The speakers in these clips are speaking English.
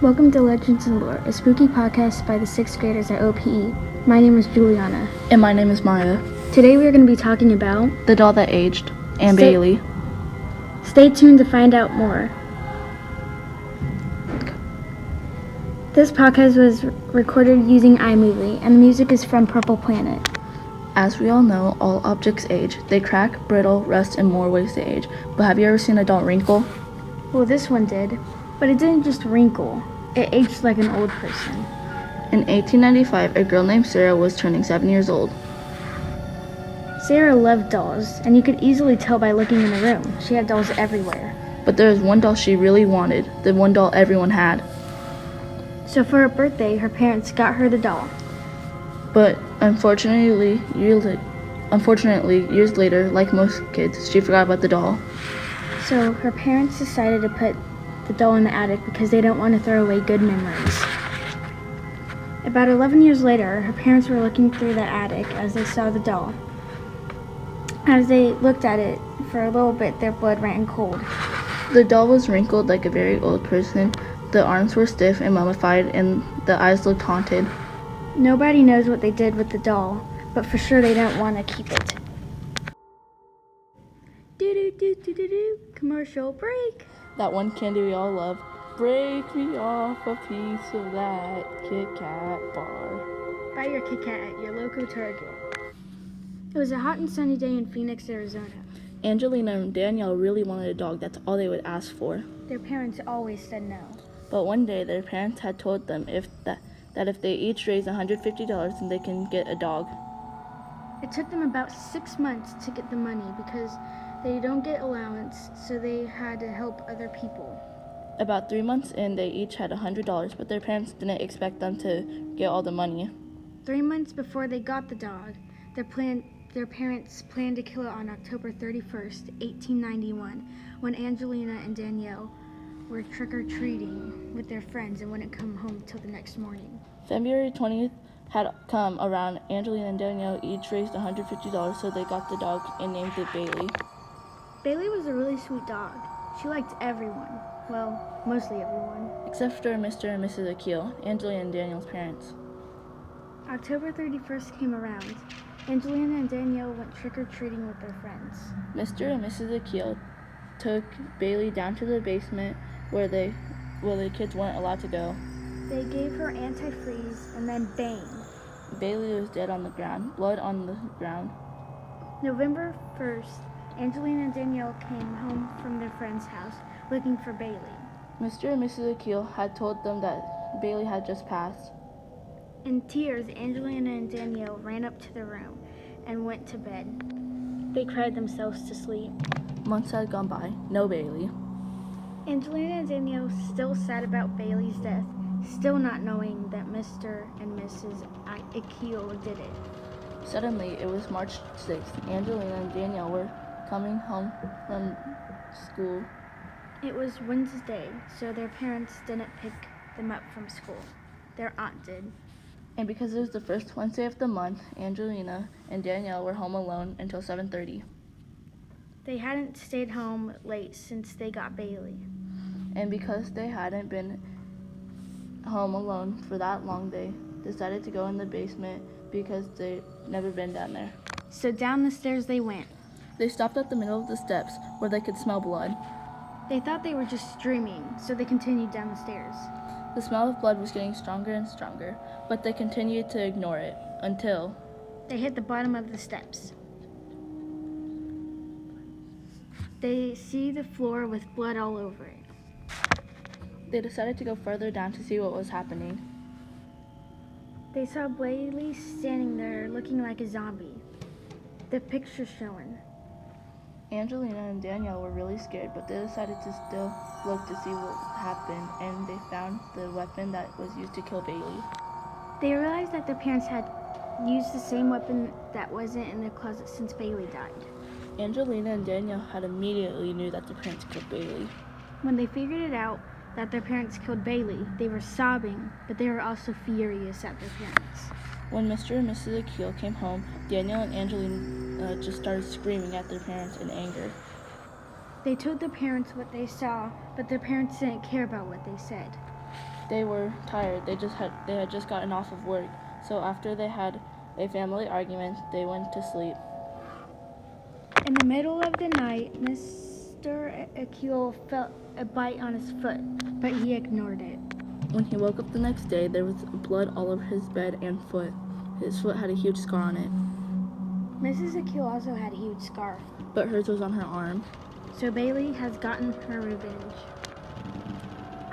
Welcome to Legends and Lore, a spooky podcast by the 6th graders at OPE. My name is Juliana. And my name is Maya. Today we are going to be talking about The Doll That Aged, and Bailey. Stay tuned to find out more. This podcast was recorded using iMovie, and the music is from Purple Planet. As we all know, all objects age. They crack, brittle, rust, and more ways to age. But have you ever seen a doll wrinkle? Well, this one did, but it didn't just wrinkle. It aged like an old person. In 1895, a girl named Sarah was turning 7 years old. Sarah loved dolls, and you could easily tell by looking in the room. She had dolls everywhere. But there was one doll she really wanted, the one doll everyone had. So for her birthday, her parents got her the doll. But unfortunately, years later, like most kids, she forgot about the doll. So her parents decided to put the doll in the attic because they don't want to throw away good memories. About 11 years later, her parents were looking through the attic as they saw the doll. As they looked at it for a little bit, their blood ran cold. The doll was wrinkled like a very old person. The arms were stiff and mummified, and the eyes looked haunted. Nobody knows what they did with the doll, but for sure they don't want to keep it. Do-do-do-do-do-do. Commercial break. That one candy we all love. Break me off a piece of that Kit Kat bar. Buy your Kit Kat at your local Target. It was a hot and sunny day in Phoenix, Arizona. Angelina and Danielle really wanted a dog. That's all they would ask for. Their parents always said no. But one day, their parents had told them that if they each raise $150, then they can get a dog. It took them about 6 months to get the money because they don't get allowance, so they had to help other people. About 3 months in, they each had $100, but their parents didn't expect them to get all the money. 3 months before they got the dog, their parents planned to kill it on October 31st, 1891, when Angelina and Danielle were trick-or-treating with their friends and wouldn't come home till the next morning. February 20th had come around. Angelina and Danielle each raised $150, so they got the dog and named it Bailey. Bailey was a really sweet dog. She liked everyone. Well, mostly everyone. Except for Mr. and Mrs. Akil, Angelina and Danielle's parents. October 31st came around. Angelina and Danielle went trick-or-treating with their friends. Mr. and Mrs. Akil took Bailey down to the basement where the kids weren't allowed to go. They gave her antifreeze and then bang. Bailey was dead on the ground, blood on the ground. November 1st, Angelina and Danielle came home from their friend's house looking for Bailey. Mr. and Mrs. Akil had told them that Bailey had just passed. In tears, Angelina and Danielle ran up to their room and went to bed. They cried themselves to sleep. Months had gone by. No Bailey. Angelina and Danielle still sad about Bailey's death, still not knowing that Mr. and Mrs. Akil did it. Suddenly, it was March 6th. Angelina and Danielle were coming home from school. It was Wednesday, so their parents didn't pick them up from school. Their aunt did. And because it was the first Wednesday of the month, Angelina and Danielle were home alone until 7:30. They hadn't stayed home late since they got Bailey. And because they hadn't been home alone for that long, they decided to go in the basement because they'd never been down there. So down the stairs they went. They stopped at the middle of the steps where they could smell blood. They thought they were just dreaming, so they continued down the stairs. The smell of blood was getting stronger and stronger, but they continued to ignore it until they hit the bottom of the steps. They see the floor with blood all over it. They decided to go further down to see what was happening. They saw Bailey standing there looking like a zombie. The picture showing. Angelina and Danielle were really scared, but they decided to still look to see what happened, and they found the weapon that was used to kill Bailey. They realized that their parents had used the same weapon that wasn't in their closet since Bailey died. Angelina and Danielle had immediately knew that their parents killed Bailey. When they figured it out that their parents killed Bailey, they were sobbing, but they were also furious at their parents. When Mr. and Mrs. Akil came home, Danielle and Angelina just started screaming at their parents in anger. They told their parents what they saw, but their parents didn't care about what they said. They were tired. They had just gotten off of work. So after they had a family argument, they went to sleep. In the middle of the night, Mr. Akil felt a bite on his foot, but he ignored it. When he woke up the next day, there was blood all over his bed and foot. His foot had a huge scar on it, Mrs. Akil also had a huge scar, but hers was on her arm. so Bailey has gotten her revenge.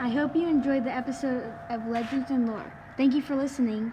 I hope you enjoyed the episode of Legends and Lore. Thank you for listening.